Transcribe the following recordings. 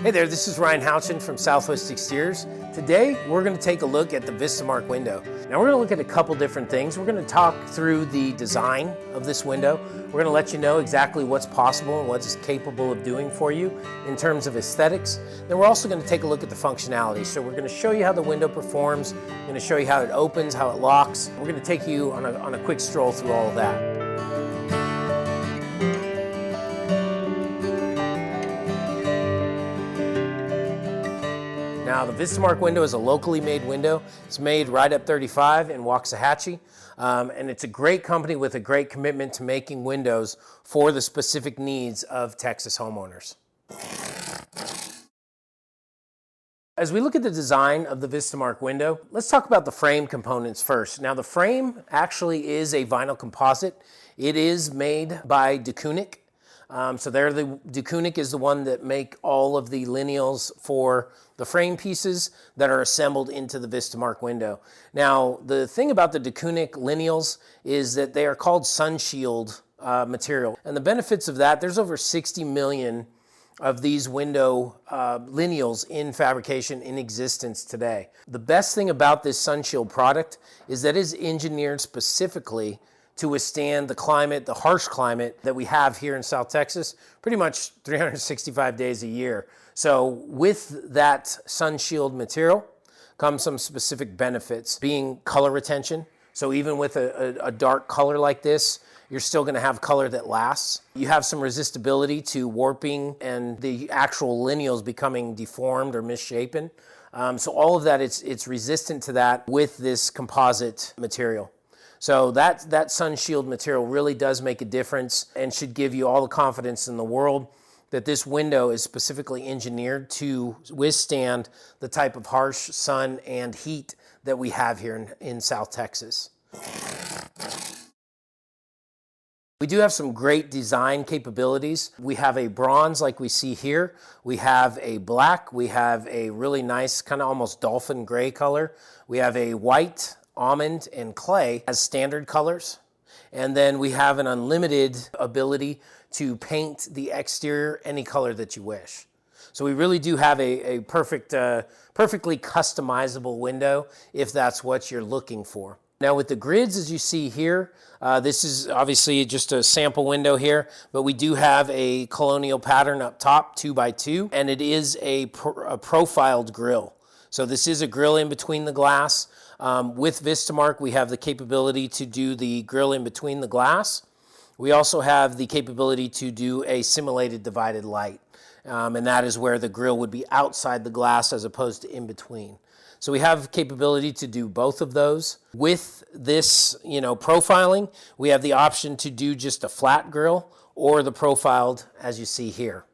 Hey there, this is Ryan Houchin from Southwest Exteriors. Today, we're going to take a look at the Vistamark window. Now, we're going to look at a couple different things. We're going to talk through the design of this window. We're going to let you know exactly what's possible and what it's capable of doing for you in terms of aesthetics. Then we're also going to take a look at the functionality. So we're going to show you how the window performs. We're going to show you how it opens, how it locks. We're going to take you on a quick stroll through all of that. Now, the Vistamark window is a locally made window. It's made right up 35 in Waxahachie, and it's a great company with a great commitment to making windows for the specific needs of Texas homeowners. As we look at the design of the Vistamark window, let's talk about the frame components first. Now, the frame actually is a vinyl composite. It is made by DeCoonick. DeCoonick is the one that make all of the lineals for the frame pieces that are assembled into the Vistamark window. Now, the thing about the DeCoonick lineals is that they are called sunshield material. And the benefits of that, there's over 60 million of these window lineals in fabrication in existence today. The best thing about this sunshield product is that it is engineered specifically to withstand the climate, the harsh climate that we have here in South Texas, pretty much 365 days a year. So with that sunshield material comes some specific benefits, being color retention. So even with a dark color like this, you're still gonna have color that lasts. You have some resistibility to warping and the actual lineals becoming deformed or misshapen. So all of that, it's resistant to that with this composite material. So that sunshield material really does make a difference and should give you all the confidence in the world that this window is specifically engineered to withstand the type of harsh sun and heat that we have here in South Texas. We do have some great design capabilities. We have a bronze like we see here. We have a black. We have a really nice kind of almost dolphin gray color. We have a white, almond, and clay as standard colors. And then we have an unlimited ability to paint the exterior any color that you wish. So we really do have a perfectly customizable window if that's what you're looking for. Now with the grids, as you see here, this is obviously just a sample window here, but we do have a colonial pattern up top, 2x2, and it is a profiled grill. So this is a grill in between the glass. With Vistamark, we have the capability to do the grill in between the glass. We also have the capability to do a simulated divided light, and that is where the grill would be outside the glass as opposed to in between. So we have capability to do both of those. With this, profiling, we have the option to do just a flat grill or the profiled as you see here.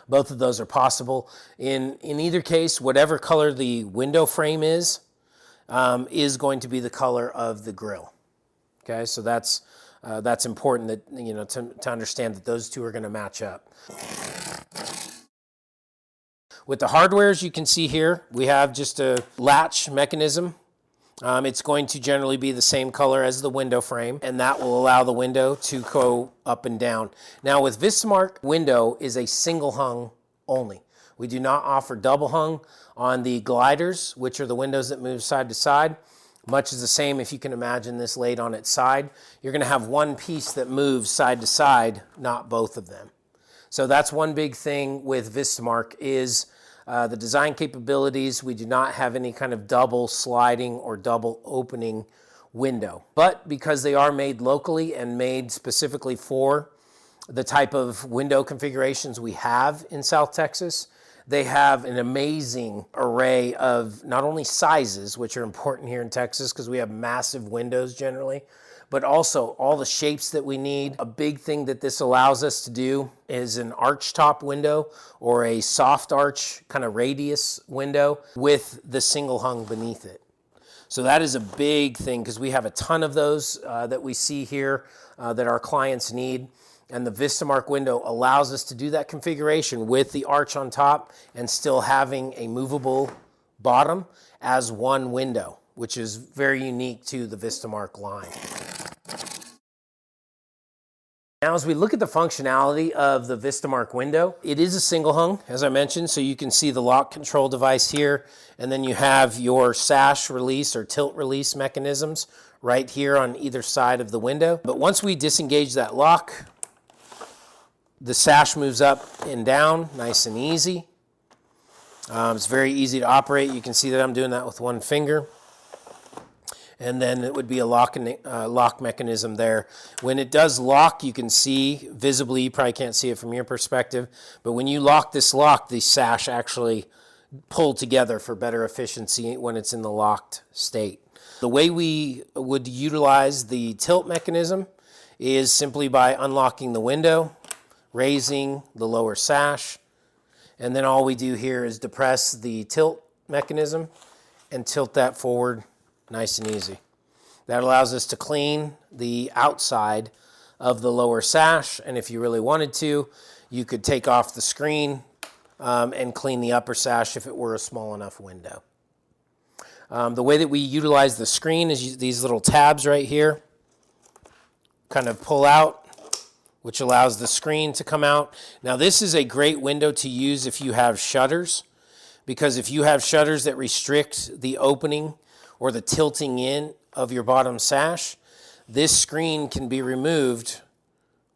Both of those are possible. In either case, whatever color the window frame is going to be the color of the grill. Okay, so that's important that to understand that those two are going to match up. With the hardwares, you can see here we have just a latch mechanism. It's going to generally be the same color as the window frame, and that will allow the window to go up and down. Now with Vistamark, window is a single hung only. We do not offer double hung on the gliders, which are the windows that move side to side. Much is the same if you can imagine this laid on its side. You're going to have one piece that moves side to side, not both of them. So that's one big thing with Vistamark is the design capabilities. We do not have any kind of double sliding or double opening window. But because they are made locally and made specifically for the type of window configurations we have in South Texas, they have an amazing array of not only sizes, which are important here in Texas because we have massive windows generally, but also all the shapes that we need. A big thing that this allows us to do is an arch top window or a soft arch kind of radius window with the single hung beneath it. So that is a big thing because we have a ton of those that we see here that our clients need. And the Vistamark window allows us to do that configuration with the arch on top and still having a movable bottom as one window, which is very unique to the Vistamark line. Now, as we look at the functionality of the Vistamark window, it is a single hung, as I mentioned, so you can see the lock control device here, and then you have your sash release or tilt release mechanisms right here on either side of the window. But once we disengage that lock, the sash moves up and down, nice and easy. It's very easy to operate. You can see that I'm doing that with one finger. And then it would be a lock mechanism there. When it does lock, you can see visibly, you probably can't see it from your perspective, but when you lock this lock, the sash actually pull together for better efficiency when it's in the locked state. The way we would utilize the tilt mechanism is simply by unlocking the window, raising the lower sash, and then all we do here is depress the tilt mechanism and tilt that forward nice and easy. That allows us to clean the outside of the lower sash, and if you really wanted to, you could take off the screen and clean the upper sash if it were a small enough window. The way that we utilize the screen is these little tabs right here kind of pull out, which allows the screen to come out. Now, this is a great window to use if you have shutters, because if you have shutters that restrict the opening or the tilting in of your bottom sash, this screen can be removed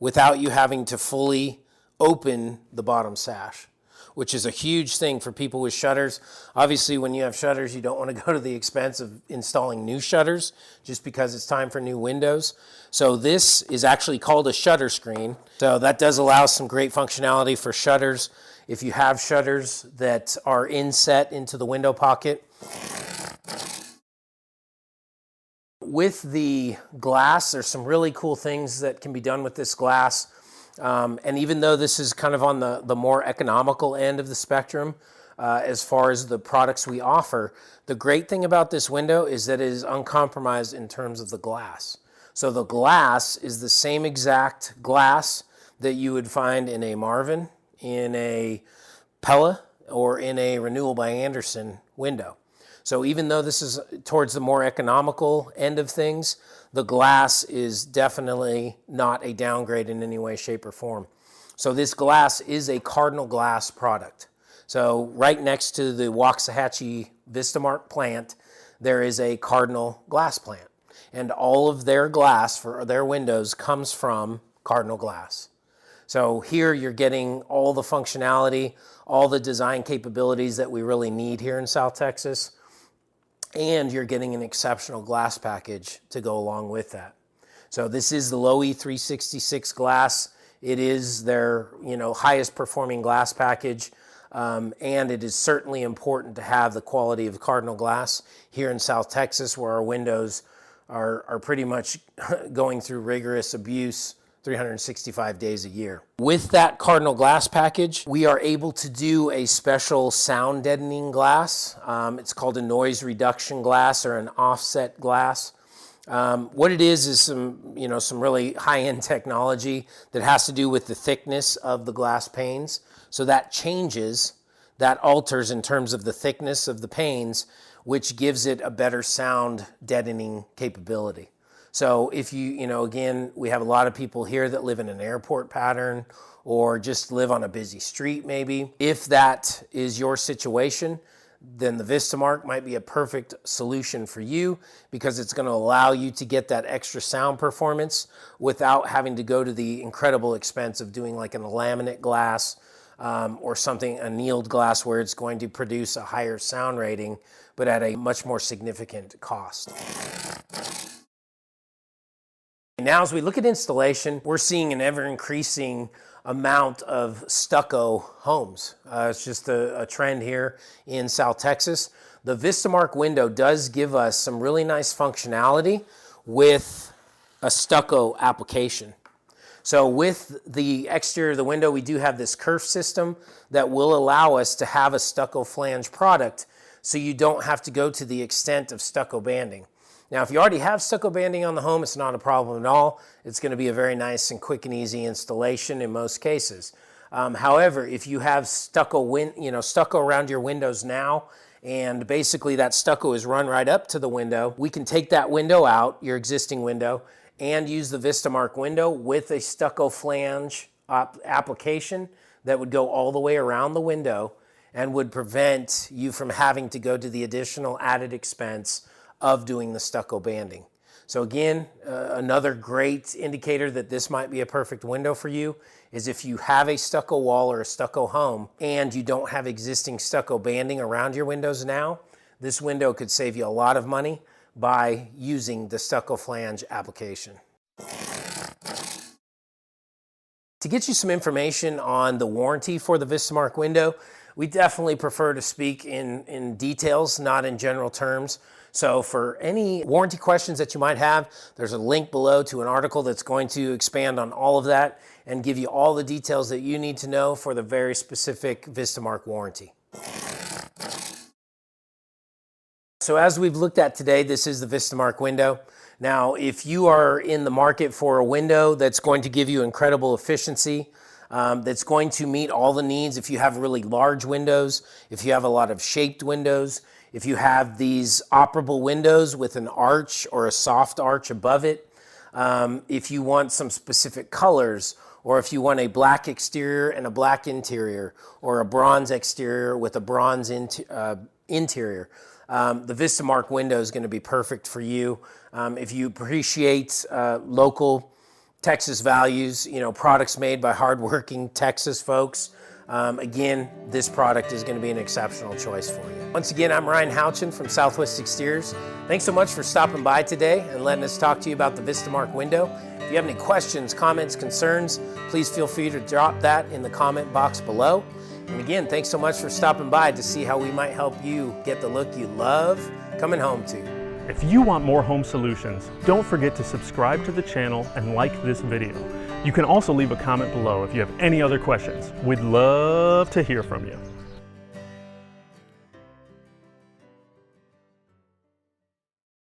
without you having to fully open the bottom sash, which is a huge thing for people with shutters. Obviously, when you have shutters, you don't want to go to the expense of installing new shutters just because it's time for new windows. So this is actually called a shutter screen. So that does allow some great functionality for shutters. If you have shutters that are inset into the window pocket, with the glass, there's some really cool things that can be done with this glass. And even though this is kind of on the more economical end of the spectrum, as far as the products we offer, the great thing about this window is that it is uncompromised in terms of the glass. So the glass is the same exact glass that you would find in a Marvin, in a Pella, or in a Renewal by Andersen window. So even though this is towards the more economical end of things, the glass is definitely not a downgrade in any way, shape, or form. So this glass is a Cardinal glass product. So right next to the Waxahachie Vistamark plant, there is a Cardinal glass plant. And all of their glass for their windows comes from Cardinal glass. So here you're getting all the functionality, all the design capabilities that we really need here in South Texas. And you're getting an exceptional glass package to go along with that. So this is the Lowy 366 glass. It is their highest performing glass package, and it is certainly important to have the quality of Cardinal glass here in South Texas, where our windows are pretty much going through rigorous abuse 365 days a year. With that Cardinal glass package, we are able to do a special sound deadening glass. It's called a noise reduction glass or an offset glass. What it is some really high-end technology that has to do with the thickness of the glass panes. So that changes, that alters in terms of the thickness of the panes, which gives it a better sound deadening capability. So if again, we have a lot of people here that live in an airport pattern or just live on a busy street maybe. If that is your situation, then the Vistamark might be a perfect solution for you, because it's going to allow you to get that extra sound performance without having to go to the incredible expense of doing like a laminate glass or something, annealed glass, where it's going to produce a higher sound rating, but at a much more significant cost. Now, as we look at installation, we're seeing an ever-increasing amount of stucco homes. It's just a trend here in South Texas. The Vistamark window does give us some really nice functionality with a stucco application. So with the exterior of the window, we do have this kerf system that will allow us to have a stucco flange product, so you don't have to go to the extent of stucco banding. Now, if you already have stucco banding on the home, it's not a problem at all. It's going to be a very nice and quick and easy installation in most cases. However, if you have stucco around your windows now, and basically that stucco is run right up to the window, we can take that window out, your existing window, and use the Vistamark window with a stucco flange application that would go all the way around the window and would prevent you from having to go to the additional added expense of doing the stucco banding. So again, another great indicator that this might be a perfect window for you is if you have a stucco wall or a stucco home and you don't have existing stucco banding around your windows now, this window could save you a lot of money by using the stucco flange application. To get you some information on the warranty for the Vistamark window, we definitely prefer to speak in details, not in general terms. So for any warranty questions that you might have, there's a link below to an article that's going to expand on all of that and give you all the details that you need to know for the very specific Vistamark warranty. So as we've looked at today, this is the Vistamark window. Now, if you are in the market for a window that's going to give you incredible efficiency, that's going to meet all the needs, if you have really large windows, if you have a lot of shaped windows, if you have these operable windows with an arch or a soft arch above it, if you want some specific colors, or if you want a black exterior and a black interior, or a bronze exterior with a bronze interior, the Vistamark window is going to be perfect for you. If you appreciate local Texas values, products made by hardworking Texas folks, again, this product is going to be an exceptional choice for you. Once again, I'm Ryan Houchin from Southwest Exteriors. Thanks so much for stopping by today and letting us talk to you about the Vistamark window. If you have any questions, comments, concerns, please feel free to drop that in the comment box below. And again, thanks so much for stopping by to see how we might help you get the look you love coming home to. If you want more home solutions, don't forget to subscribe to the channel and like this video. You can also leave a comment below if you have any other questions. We'd love to hear from you.